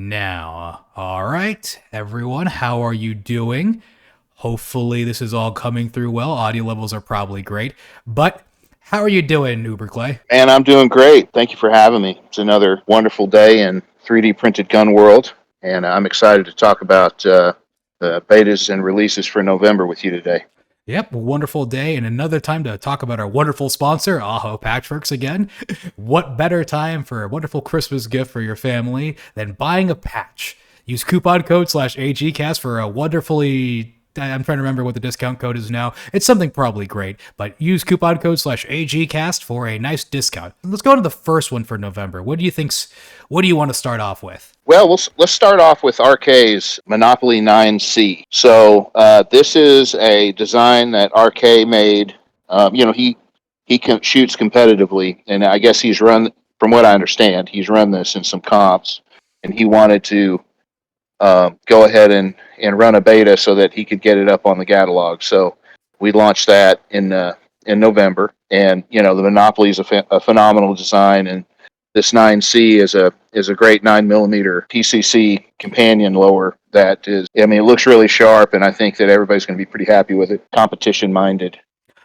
now. All right, everyone, how are you doing? Hopefully this is all coming through well. Audio levels are probably great. But how are you doing, Uber Clay? Man, I'm doing great. Thank you for having me. It's another wonderful day in 3D printed gun world, and I'm excited to talk about the betas and releases for November with you today. Yep, wonderful day and another time to talk about our wonderful sponsor, Aho Patchworks again. What better time for a wonderful Christmas gift for your family than buying a patch? Use coupon code /AGCast for a wonderfully... I'm trying to remember what the discount code is now. It's something probably great, but use coupon code /AGCast for a nice discount. Let's go to the first one for November. What do you want to start off with? Well, let's start off with RK's Monopoly 9C. So this is a design that RK made. He shoots competitively, and I guess he's run, from what I understand, he's run this in some comps, and he wanted to go ahead and run a beta so that he could get it up on the catalog. So we launched that in November, and the Monopoly is a phenomenal design, and this 9C is a great 9mm PCC companion lower that is, it looks really sharp, and I think that everybody's going to be pretty happy with it, competition minded.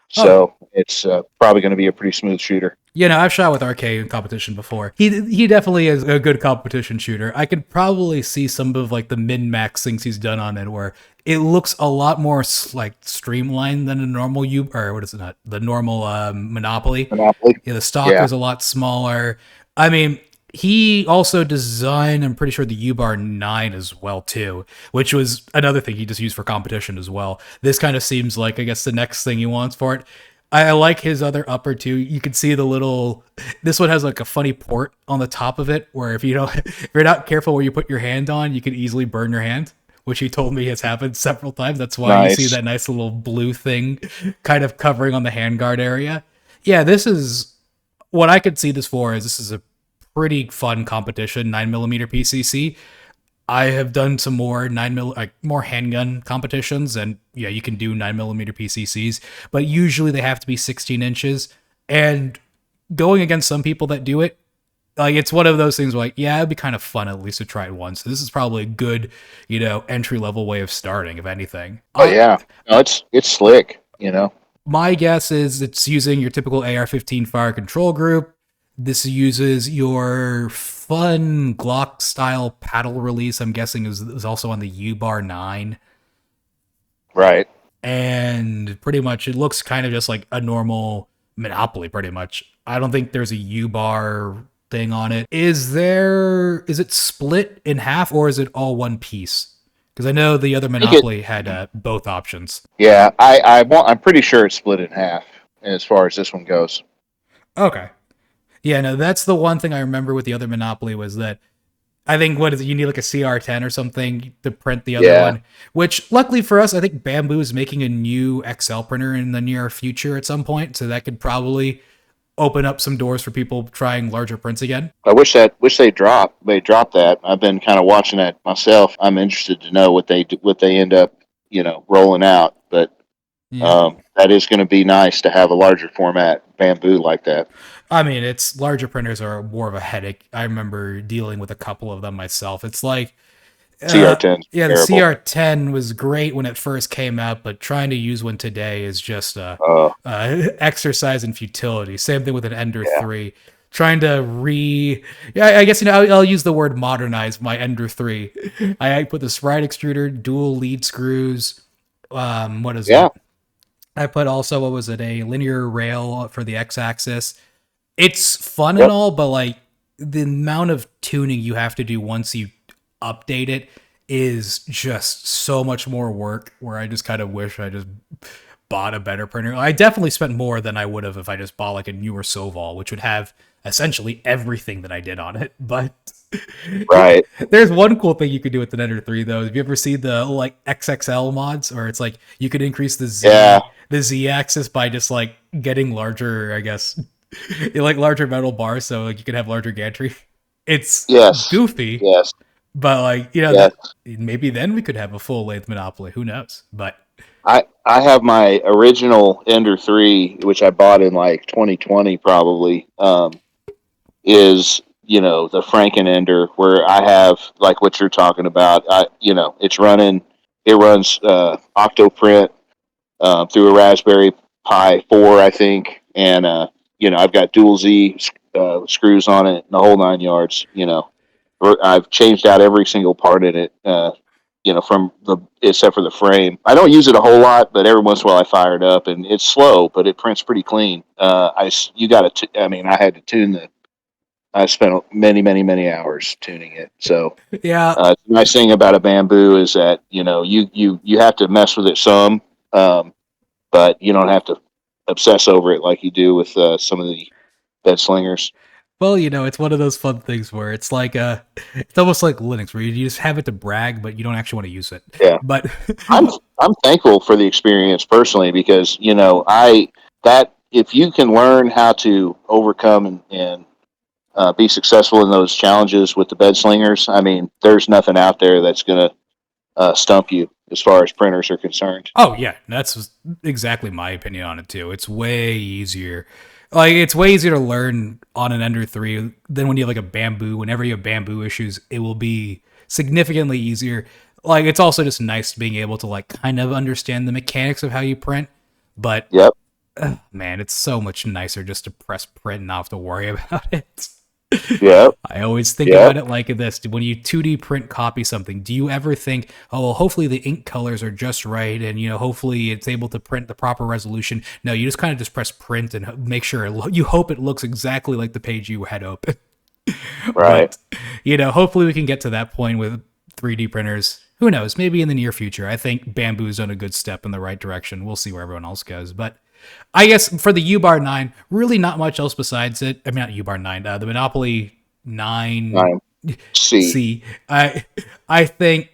So it's probably going to be a pretty smooth shooter. I've shot with RK in competition before. He definitely is a good competition shooter. I could probably see some of like the min-max things he's done on it where it looks a lot more like streamlined than a normal the normal Monopoly. Yeah, the stock is a lot smaller. He also designed, I'm pretty sure, the U-Bar 9 as well, too, which was another thing he just used for competition as well. This kind of seems like, I guess, the next thing he wants for it. I like his other upper, too. You can see this one has like a funny port on the top of it, where if you're not careful where you put your hand on, you could easily burn your hand, which he told me has happened several times. That's why you see that nice little blue thing kind of covering on the handguard area. Yeah, this is what I could see this for is this is a pretty fun competition, 9mm PCC. I have done some more more handgun competitions, and yeah, you can do 9mm PCCs, but usually they have to be 16 inches. And going against some people that do it, like it's one of those things where, like, yeah, it'd be kind of fun at least to try it once. This is probably a good, entry level way of starting, if anything. Oh yeah, no, it's slick. My guess is it's using your typical AR-15 fire control group. This uses your fun Glock-style paddle release, I'm guessing is also on the U-Bar 9. Right. And pretty much it looks kind of just like a normal Monopoly, pretty much. I don't think there's a U-Bar thing on it. Is it split in half, or is it all one piece? Because I know the other Monopoly had both options. Yeah, I'm pretty sure it's split in half as far as this one goes. Okay. Yeah, no, that's the one thing I remember with the other Monopoly was that I think, you need like a CR10 or something to print the other one, which luckily for us, I think Bamboo is making a new XL printer in the near future at some point, so that could probably open up some doors for people trying larger prints again. I wish they dropped that. I've been kind of watching that myself. I'm interested to know what they end up, rolling out, but that is going to be nice to have a larger format Bamboo like that. It's larger printers are more of a headache. I remember dealing with a couple of them myself. It's like CR10. Yeah, the CR10 was great when it first came out, but trying to use one today is just exercise in futility. Same thing with an Ender 3. Trying to I guess I'll use the word modernize my Ender 3. I put the sprite extruder, dual lead screws. What is it? I put also, a linear rail for the X-axis. It's fun and all, but like the amount of tuning you have to do once you update it is just so much more work, where I just kind of wish I just bought a better printer. I definitely spent more than I would have if I just bought like a newer Soval, which would have essentially everything that I did on it. But right, there's one cool thing you could do with the Ender 3 though. Have you ever seen the like XXL mods, or it's like you could increase the Z axis by just like getting larger, I guess, like larger metal bars, so like you could have larger gantry. It's goofy, but like maybe then we could have a full length Monopoly. Who knows? But I have my original Ender 3, which I bought in like 2020 probably. Is the Frankenender, where I have like what you're talking about. It runs Octoprint through a Raspberry Pi 4, I think, and I've got dual Z screws on it, and the whole 9 yards. I've changed out every single part in it. Except for the frame. I don't use it a whole lot, but every once in a while I fire it up, and it's slow, but it prints pretty clean. I had to tune the. I spent many, many, many hours tuning it. So Yeah. the nice thing about a Bamboo is that you have to mess with it some, but you don't have to obsess over it like you do with some of the bed slingers. Well, it's one of those fun things where it's like it's almost like Linux, where you just have it to brag, but you don't actually want to use it. Yeah, But I'm thankful for the experience personally, because if you can learn how to overcome and be successful in those challenges with the bed slingers, I mean, there's nothing out there that's going to stump you as far as printers are concerned. oh yeah, that's exactly my opinion on it too. It's way easier. Like it's way easier to learn on an Ender 3 than when you have like a Bamboo. Whenever you have Bamboo issues, it will be significantly easier. Like it's also just nice being able to like kind of understand the mechanics of how you print. But Yep. man, it's so much nicer just to press print and not have to worry about it. Yep. I always think Yep. about it like this. When you 2D print copy something, do you ever think, oh, well, hopefully the ink colors are just right and, hopefully it's able to print the proper resolution? No, you just kind of just press print and make sure, you hope it looks exactly like the page you had open. Right. But, hopefully we can get to that point with 3D printers. Who knows? Maybe in the near future. I think Bamboo's on a good step in the right direction. We'll see where everyone else goes. But I guess for the U-Bar 9, really not much else besides it. I mean, not U-Bar 9, the Monopoly 9 C. I think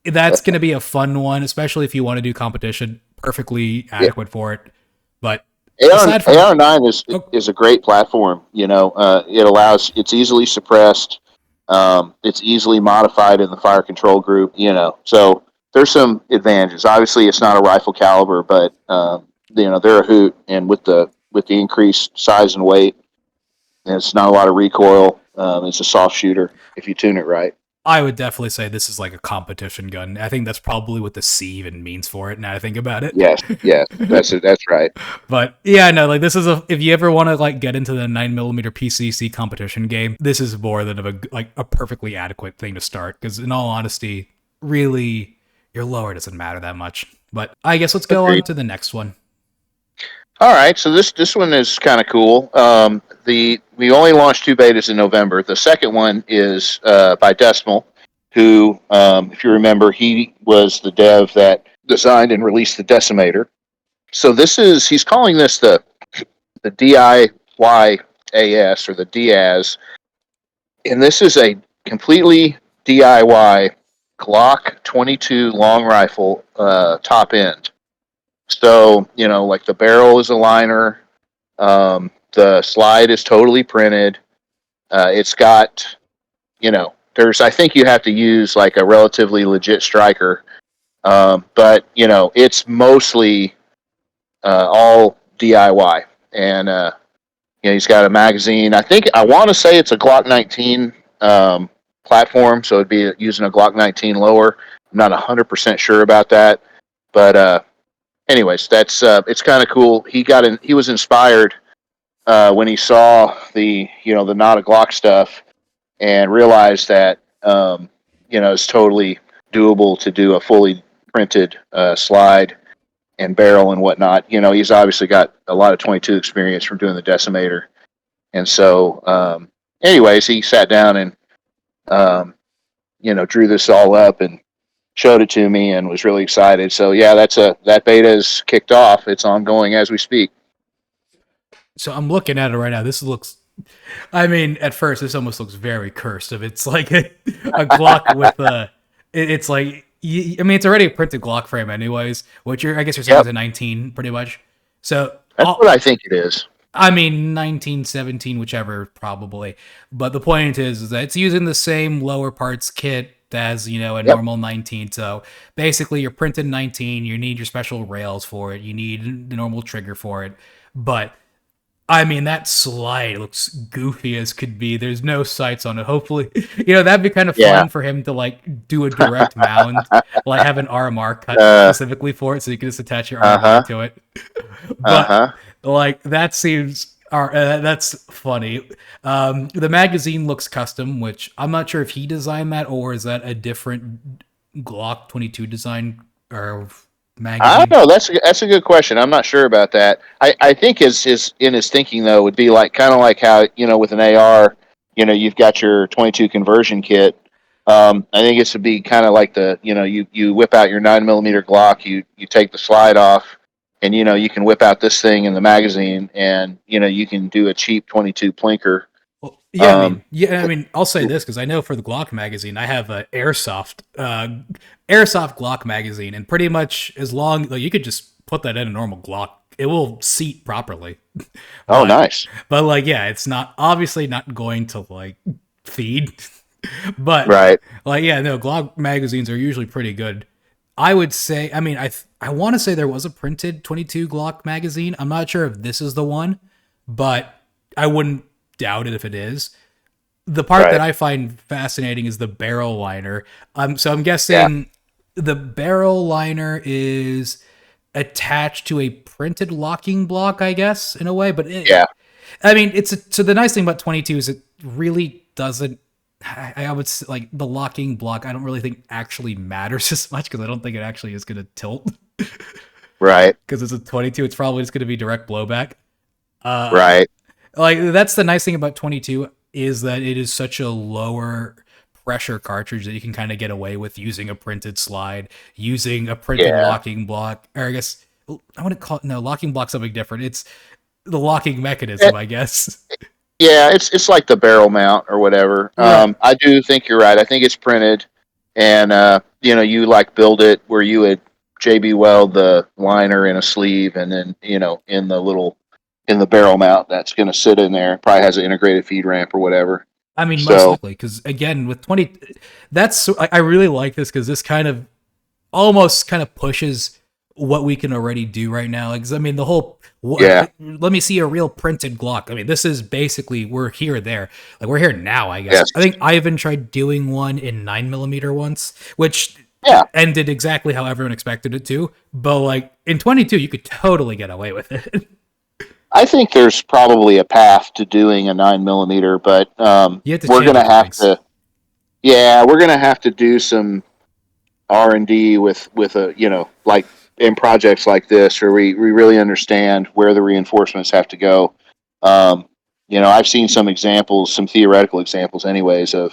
that's going to be a fun one, especially if you want to do competition. Perfectly adequate for it. But AR9 is a great platform. It's easily suppressed. It's easily modified in the fire control group. So there's some advantages. Obviously, it's not a rifle caliber, but they're a hoot, and with the increased size and weight, and it's not a lot of recoil. It's a soft shooter if you tune it right. I would definitely say this is like a competition gun. I think that's probably what the C even means for it. Now I think about it. Yes, that's it. That's right. But yeah, no, like this is if you ever want to like get into the 9mm PCC competition game, this is more than a perfectly adequate thing to start. Because in all honesty, really, your lower doesn't matter that much. But I guess let's go on to the next one. All right, so this one is kind of cool. We only launched 2 betas in November. The second one is by Decimal, who, if you remember, he was the dev that designed and released the Decimator. So he's calling this the DIYAS or the Diyas, and this is a completely DIY Glock 22 long rifle top end. So, like the barrel is a liner. The slide is totally printed. It's got, I think you have to use like a relatively legit striker. But, it's mostly all DIY. And, he's got a magazine. I want to say it's a Glock 19 platform. So it'd be using a Glock 19 lower. I'm not 100% sure about that. But, anyways, that's it's kind of cool. He was inspired when he saw the not a Glock stuff and realized that it's totally doable to do a fully printed slide and barrel and whatnot. He's obviously got a lot of 22 experience from doing the Decimator, and so anyways, he sat down and drew this all up and showed it to me and was really excited. So yeah, that beta is kicked off. It's ongoing as we speak. So I'm looking at it right now. This looks, I mean, at first this almost looks very cursed. If it's like a Glock with it's like, I mean, it's already a printed Glock frame anyways, which I guess you're saying is a 19 pretty much. So that's what I think it is. I mean, 19, 17, whichever, probably. But the point is that it's using the same lower parts kit as, a normal 19. So basically, you're printed 19. You need your special rails for it. You need the normal trigger for it. But I mean, that slide looks goofy as could be. There's no sights on it. Hopefully, that'd be kind of Yeah. fun for him to like do a direct mount, like have an RMR cut Uh, specifically for it, so you can just attach your RMR uh-huh. to it. But Uh-huh. like that seems, that's funny. The magazine looks custom, which I'm not sure if he designed that or is that a different Glock 22 design or I don't magazine. know. That's a good question. I'm not sure about that. I think his in his thinking though would be like kind of like how with an AR, you've got your 22 conversion kit. I think it should be kind of like you whip out your 9 millimeter Glock, you take the slide off, and you can whip out this thing in the magazine, and you can do a cheap 22 plinker. Well, yeah, Um, I mean, I'll say this because I know for the Glock magazine, I have a airsoft Glock magazine, and pretty much as long like you could just put that in a normal Glock, it will seat properly. oh, but nice. like, yeah, it's not obviously not going to like feed, but Right. like, yeah, no, Glock magazines are usually pretty good. I would say, I mean, I want to say there was a printed 22 Glock magazine. I'm not sure if this is the one, but I wouldn't doubt it if it is. The part that Right. I find fascinating is the barrel liner. So I'm Yeah. guessing the barrel liner is attached to a printed locking block, I guess, in a way. But Yeah. I mean, so the nice thing about 22 is it really doesn't. I would say, like the locking block. I don't really think actually matters as much because I don't think it actually is going to tilt Right. because it's a 22. It's probably just going to be direct blowback. Uh, Right. like that's the nice thing about 22 is that it is such a lower pressure cartridge that you can kind of get away with using a printed slide, using a printed Yeah. locking block, or I guess I wouldn't call it, no, locking block's something different. It's the locking Eh, mechanism, I guess. Yeah, it's like the barrel mount or whatever. Right. I do think you're right. I think it's printed, and you like build it where you would JB weld the liner in a sleeve, and then in the barrel mount that's going to sit in there. Probably has an integrated feed ramp or whatever. I mean, most So likely, because again, with 20, I really like this because this kind of almost kind of pushes what we can already do right now. Like, I mean, the whole yeah, let me see a real printed Glock. I mean, this is basically we're here there. Like we're here now, I guess. yes, I think Ivan tried doing one in 9 millimeter once, which yeah. ended exactly how everyone expected it to. But like in 22, you could totally get away with it. I think there's probably a path to doing a 9 millimeter, but You have to we're channel gonna have things. to. Yeah, we're gonna have to do some R&D with a like in projects like this where we really understand where the reinforcements have to go. I've seen some examples, some theoretical examples anyways, of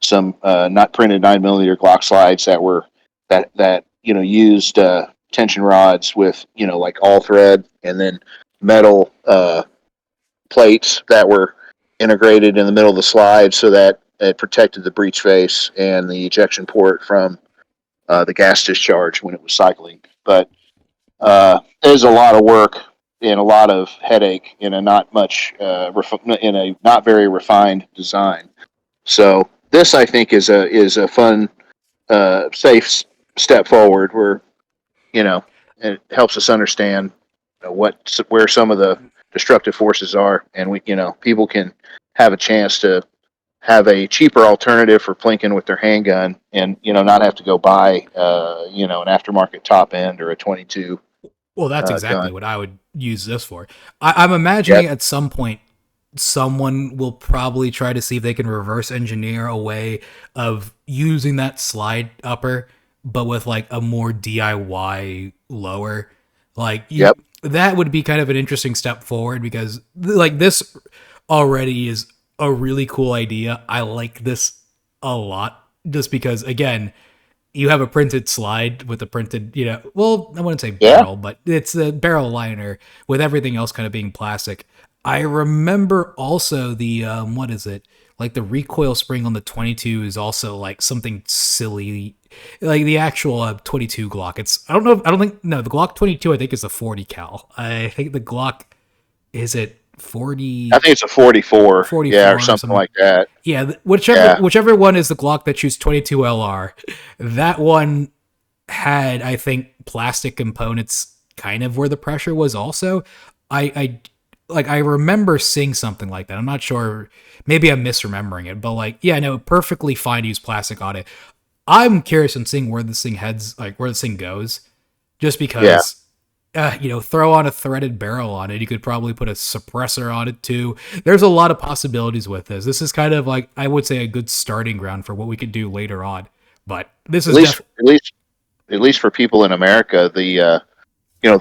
some not printed 9 millimeter Glock slides that used tension rods with like all thread, and then metal plates that were integrated in the middle of the slide so that it protected the breech face and the ejection port from the gas discharge when it was cycling. But there's a lot of work and a lot of headache in a in a not very refined design. So this, I think, is a fun, safe step forward where it helps us understand where some of the destructive forces are, and people can have a chance to have a cheaper alternative for plinking with their handgun, and not have to go buy an aftermarket top end or a 22 Well, that's gun. exactly what I would use this for. I'm imagining Yep. at some point someone will probably try to see if they can reverse engineer a way of using that slide upper, but with like a more DIY lower. Like Yep. that would be kind of an interesting step forward because like this already is a really cool idea. I like this a lot just because again, you have a printed slide with a printed, well, I wouldn't say Yeah. barrel, but it's a barrel liner with everything else kind of being plastic. I remember also the what is it? Like the recoil spring on the 22 is also like something silly, like the actual 22 Glock. I don't think no, the Glock 22 I think is a 40 cal. I think the Glock is it I 40 think it's a 44. Yeah, or 44 or something something. like that. Yeah, Yeah. whichever one is the Glock that shoots 22 LR, that one had I think plastic components kind of where the pressure was also. I like I remember seeing something like that. I'm not sure. Maybe I'm misremembering it, but like, yeah, no, perfectly fine to use plastic on it. I'm curious in seeing where this thing heads, like where this thing goes, just Yeah. because. Throw on a threaded barrel on it. You could probably put a suppressor on it too. There's a lot of possibilities with this. This is kind of like, I would say, a good starting ground for what we could do later on. But this At is least, definitely. at least for people in America, the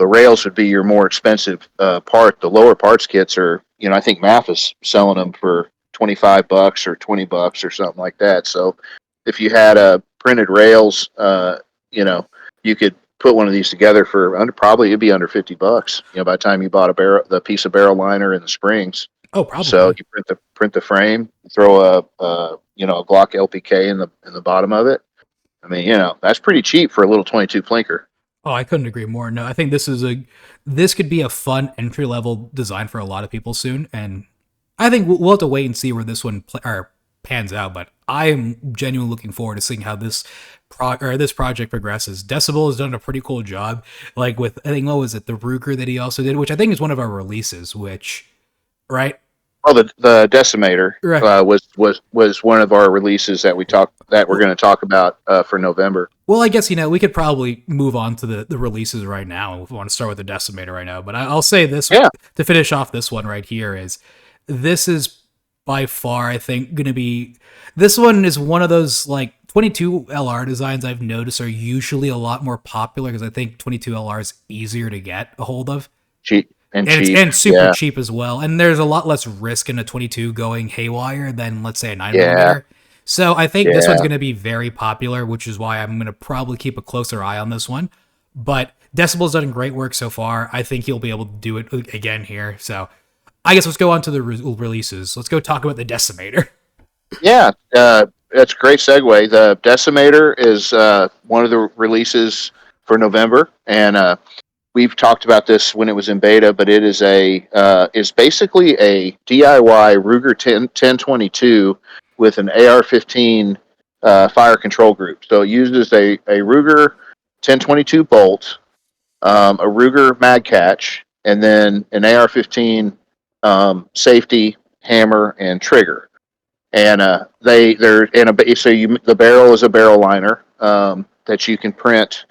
rails would be your more expensive part. The lower parts kits are, I think MAF is selling them for $25 or $20 or something like that. So if you had printed rails, you could put one of these together for probably it'd be under $50. By the time you bought the piece of barrel liner and the springs. Oh, So probably. you print the frame, throw a Glock LPK in the bottom of it. I mean, that's pretty cheap for a little 22 plinker. Oh, I couldn't agree more. No, I think this could be a fun entry level design for a lot of people soon, and I think we'll have to wait and see where this one pans out. But I am genuinely looking forward to seeing how this project progresses. Decibel has done a pretty cool job, like with, I think, what was it, the Ruger that he also did, which I think is one of our releases. Which, right, Oh, the Decimator right. was one of our releases that we're going to talk about for November. Well, I guess, we could probably move on to the releases right now if we want to start with the Decimator right now. But I'll say this Yeah, to finish off this one right here is this is by far, I think, going to be. This one is one of those like 22 LR designs I've noticed are usually a lot more popular because I think 22 LR is easier to get a hold of. cheap and And it's cheap. and super Yeah, cheap as well. And there's a lot less risk in a 22 going haywire than, let's say, a 9 yeah, millimeter. So I think this one's yeah. going to be very popular, which is why I'm going to probably keep a closer eye on this one. But Decibel's done great work so far. I think he'll be able to do it again here. So I guess let's go on to the releases. Let's go talk about the Decimator. Yeah, that's a great segue. The Decimator is one of the releases for November, and we've talked about this when it was in beta. But it is basically a DIY Ruger 1022 with an AR-15 fire control group. So it uses a Ruger 1022 bolt, a Ruger mag catch, and then an AR-15 safety hammer and trigger. And they're in the barrel is a barrel liner that you can print.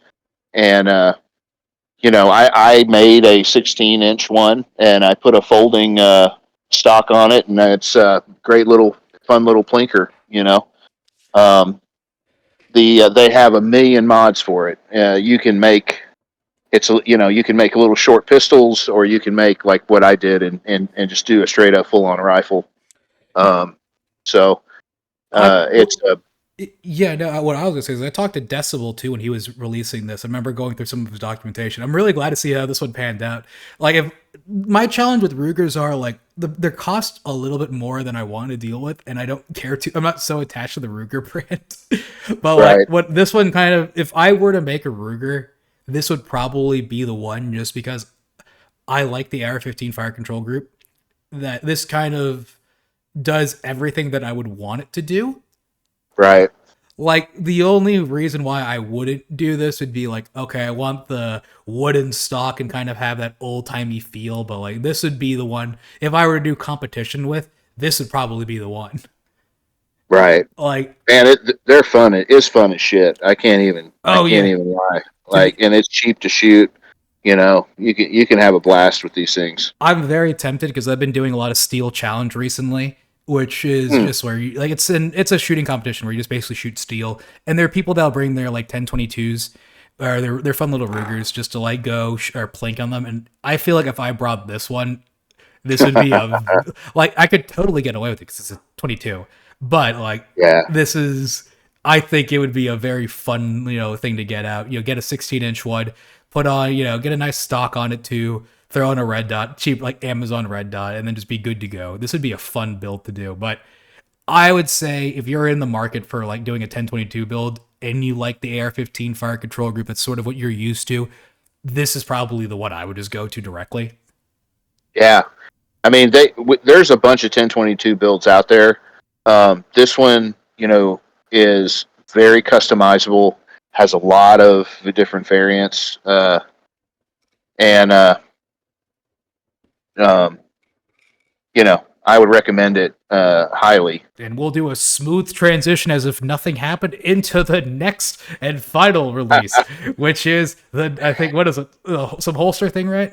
And I made a 16-inch one, and I put a folding stock on it, and it's a great little fun little plinker. Um, they have a million mods for it. You can make you can make little short pistols, or you can make like what I did and just do a straight up full on rifle. Um, so I it's a Yeah, no. What I was gonna say is I talked to Decibel too when he was releasing this. I remember going through some of his documentation. I'm really glad to see how this one panned out. Like, if my challenge with Rugers are like their cost a little bit more than I want to deal with, and I don't care to. I'm not so attached to the Ruger brand, but like right. what this one kind of, if I were to make a Ruger, this would probably be the one just because I like the AR-15 fire control group. That this kind of does everything that I would want it to do. Right. Like, the only reason why I wouldn't do this would be like, okay, I want the wooden stock and kind of have that old timey feel, but like this would be the one if I were to do competition with. This would probably be the one. Right. Like, Man, they're fun. It is fun as shit. I oh can't yeah, even lie. to Like, be, and it's cheap to shoot. You can have a blast with these things. I'm very tempted because I've been doing a lot of steel challenge recently, which is Hmm. just where you like it's a shooting competition where you just basically shoot steel, and there are people that'll bring their like 1022s or their fun little Rugers just to like go or plink on them, and I feel like if I brought this one, this would be a like I could totally get away with it because it's a 22, but like Yeah. this is, I think it would be a very fun thing to get out. Get a 16-inch one, put on get a nice stock on it too, throw in a red dot, cheap like Amazon red dot, and then just be good to go. This would be a fun build to do. But I would say if you're in the market for like doing a 1022 build and you like the AR-15 fire control group, that's sort of what you're used to. This is probably the one I would just go to directly. Yeah. I mean, there's a bunch of 1022 builds out there. This one, is very customizable. Has a lot of different variants, and um, I would recommend it highly. And we'll do a smooth transition as if nothing happened into the next and final release, which is I think, what is it? Some holster thing, right?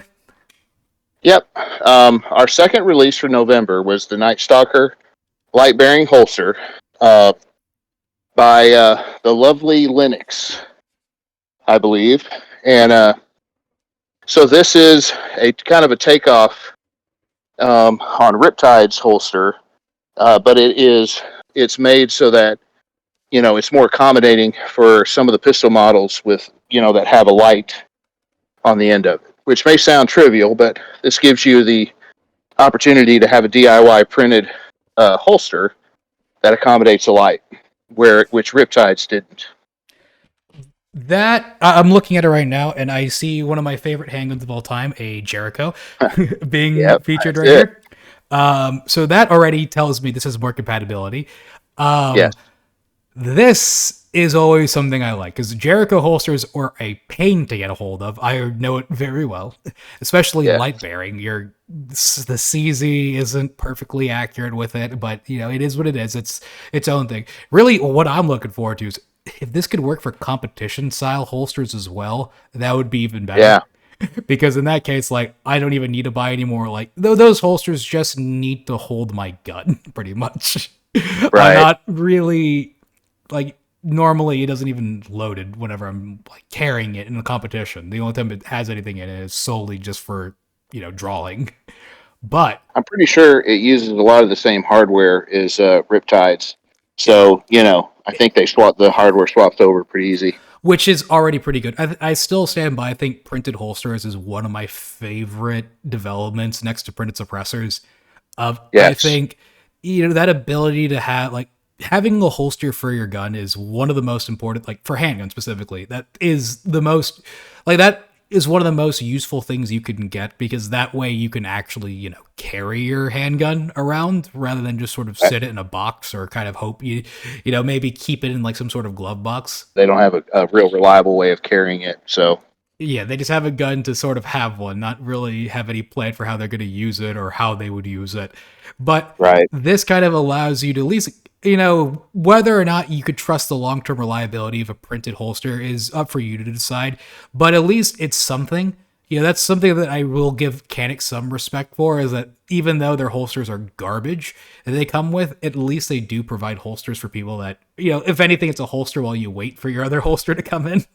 Yep. Our second release for November was the Nightstalker light bearing holster by the lovely Linux, I believe. And so this is a kind of a takeoff on Riptide's holster, but it's made so that it's more accommodating for some of the pistol models with that have a light on the end of it, which may sound trivial, but this gives you the opportunity to have a DIY printed holster that accommodates a light, which Riptides didn't. That I'm looking at it right now, and I see one of my favorite handguns of all time, a Jericho, being featured right here. So that already tells me this has more compatibility. Yes. This is always something I like, because Jericho holsters are a pain to get a hold of. I know it very well, especially light bearing. The CZ isn't perfectly accurate with it, but it is what it is. It's its own thing. Really, what I'm looking forward to is if this could work for competition style holsters as well, that would be even better. Yeah. Because in that case, I don't even need to buy any more. Those holsters just need to hold my gun, pretty much. Right. I'm not really normally it doesn't even load it whenever I'm carrying it in a competition. The only time it has anything in it is solely just for drawing. But I'm pretty sure it uses a lot of the same hardware as Riptides. So, I think the hardware swapped over pretty easy. Which is already pretty good. I still stand by, I think printed holsters is one of my favorite developments next to printed suppressors. Yes. I think, that ability to have, having a holster for your gun is one of the most important, for handguns specifically. That is the most, that is one of the most useful things you can get, because that way you can actually, carry your handgun around rather than just sort of sit it in a box or kind of hope maybe keep it in some sort of glove box. They don't have a real reliable way of carrying it. So yeah, they just have a gun to sort of have one, not really have any plan for how they're going to use it or how they would use it. But this kind of allows you to at least, whether or not you could trust the long-term reliability of a printed holster is up for you to decide. But at least it's something. That's something that I will give Canik some respect for, is that even though their holsters are garbage that they come with, at least they do provide holsters for people that, if anything, it's a holster while you wait for your other holster to come in.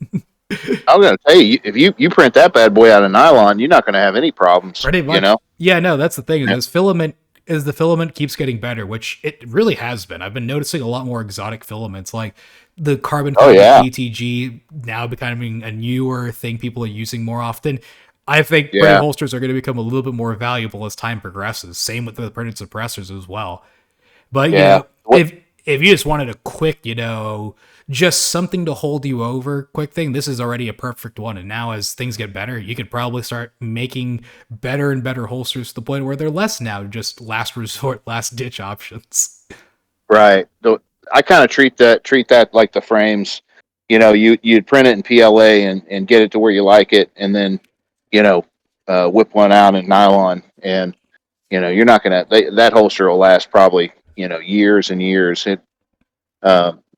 I'm going to tell you, if you print that bad boy out of nylon, you're not going to have any problems. Pretty much. Yeah, no, that's the thing. As the filament keeps getting better, which it really has been. I've been noticing a lot more exotic filaments, like the carbon fiber BTG now becoming a newer thing people are using more often. I think printed holsters are going to become a little bit more valuable as time progresses. Same with the printed suppressors as well. But if you just wanted a quick, just something to hold you over quick thing, this is already a perfect one. And now as things get better, you could probably start making better and better holsters to the point where they're less now just last resort, last ditch options. Right. I kind of treat that like the frames. You'd print it in PLA and get it to where you like it, and then whip one out in nylon, and you're not gonna that holster will last probably years and years.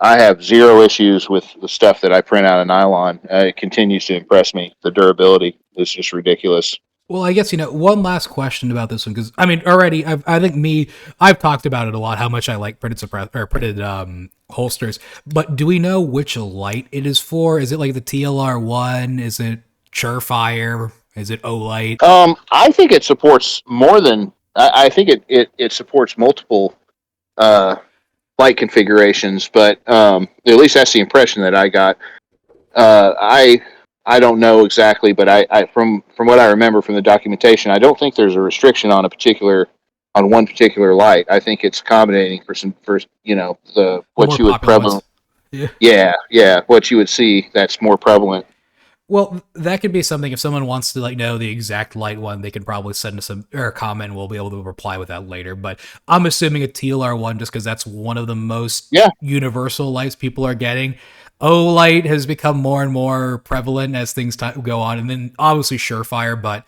I have zero issues with the stuff that I print out of nylon. It continues to impress me. The durability is just ridiculous. Well, I guess, one last question about this one, because, already, I've talked about it a lot, how much I like printed holsters, but do we know which light it is for? Is it like the TLR1? Is it Surefire? Is it Olight? I think it supports more than, I think it supports multiple light configurations, but at least that's the impression that I got. I don't know exactly, but I from what I remember from the documentation, I don't think there's a restriction on one particular light. I think it's accommodating for what you would prevalent. Yeah, what you would see that's more prevalent. Well, that could be something. If someone wants to know the exact light one, they can probably send us a comment, and we'll be able to reply with that later. But I'm assuming a TLR1 just because that's one of the most universal lights people are getting. Olight has become more and more prevalent as things go on, and then obviously Surefire. But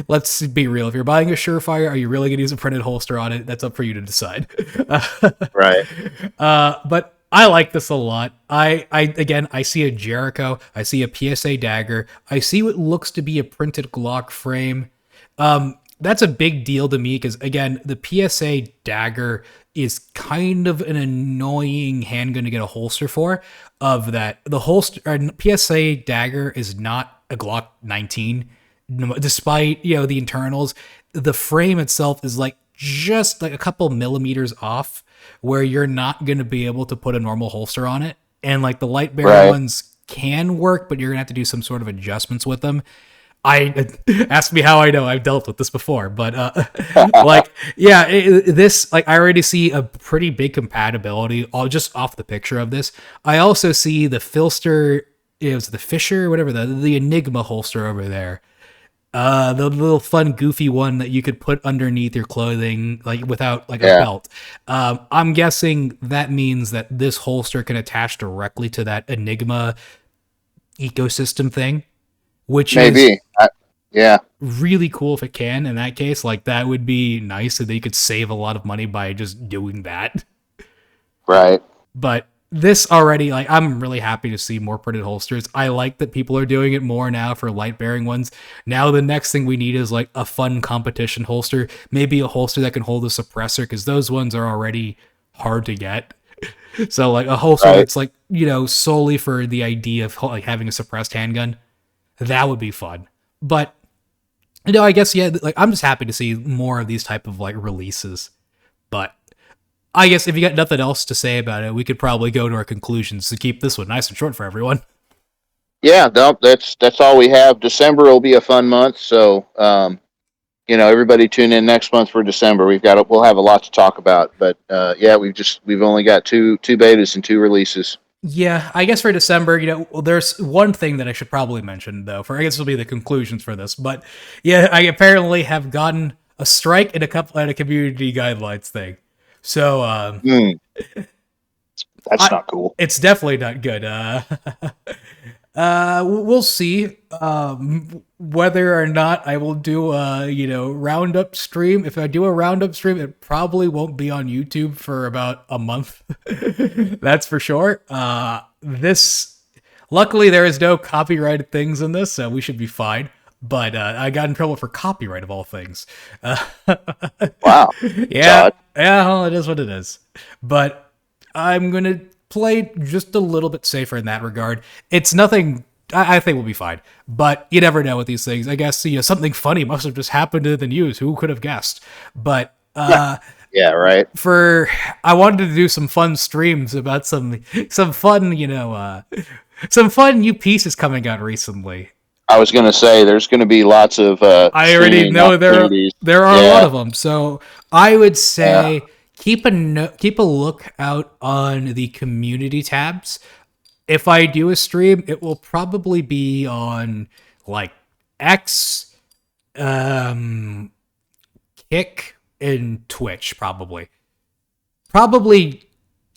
let's be real: if you're buying a Surefire, are you really going to use a printed holster on it? That's up for you to decide. Right. But I like this a lot. I see a Jericho, I see a PSA dagger, I see what looks to be a printed Glock frame. That's a big deal to me because, again, the PSA dagger is kind of an annoying handgun to get a holster for. Of that, the holster PSA dagger is not a Glock 19, despite the internals. The frame itself is like just like a couple millimeters off, where you're not going to be able to put a normal holster on it, and like the light bearing ones can work, but you're gonna have to do some sort of adjustments with them. Ask me how I know. I've dealt with this before, but this, like, I already see a pretty big compatibility all just off the picture of this. I also see the Filster, it was the Fisher, whatever, the Enigma holster over there. The little fun, goofy one that you could put underneath your clothing, like without like a belt. I'm guessing that means that this holster can attach directly to that Enigma ecosystem thing. Which maybe, is really cool if it can. In that case, like, that would be nice, so they could save a lot of money by just doing that. Right. But this already, like, I'm really happy to see more printed holsters. I like that people are doing it more now for light bearing ones. Now the next thing we need is like a fun competition holster, maybe a holster that can hold a suppressor, because those ones are already hard to get. So like a holster that's like, solely for the idea of like having a suppressed handgun. That would be fun. But, I guess, like, I'm just happy to see more of these type of, like, releases. But I guess if you got nothing else to say about it, we could probably go to our conclusions to keep this one nice and short for everyone. Yeah, no, that's all we have. December will be a fun month, so, everybody tune in next month for December. We'll have a lot to talk about. But, we've only got two betas and 2 releases. Yeah, I guess for December, there's one thing that I should probably mention, though. I guess it'll be the conclusions for this. But yeah, I apparently have gotten a strike and a community guidelines thing. So that's not cool. It's definitely not good. We'll see whether or not I will do a roundup stream. If I do a roundup stream, it probably won't be on YouTube for about a month. That's for sure. Luckily there is no copyrighted things in this, so we should be fine. But I got in trouble for copyright of all things. Wow. Yeah, well, it is what it is. But I'm gonna play just a little bit safer in that regard. It's nothing. I think we'll be fine. But you never know with these things. I guess something funny must have just happened in the news. Who could have guessed? But yeah, right. I wanted to do some fun streams about some fun some fun new pieces coming out recently. I was going to say there's going to be lots of. I already know there are a lot of them. So I would say keep a look out on the community tabs. If I do a stream, it will probably be on like X, Kick, and Twitch. Probably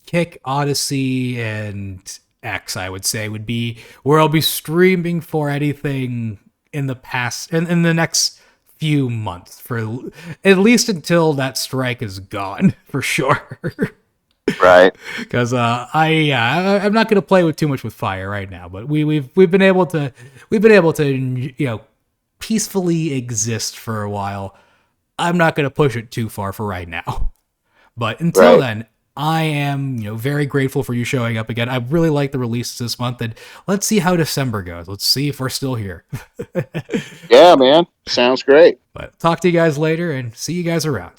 Kick, Odyssey, and X, I would say, would be where I'll be streaming for anything in the next few months, for at least until that strike is gone, for sure. Right. Because I'm not going to play with too much with fire right now, but we've been able to peacefully exist for a while. I'm not going to push it too far for right now. But until then, I am, very grateful for you showing up again. I really like the releases this month, and let's see how December goes. Let's see if we're still here. Yeah, man. Sounds great. But talk to you guys later, and see you guys around.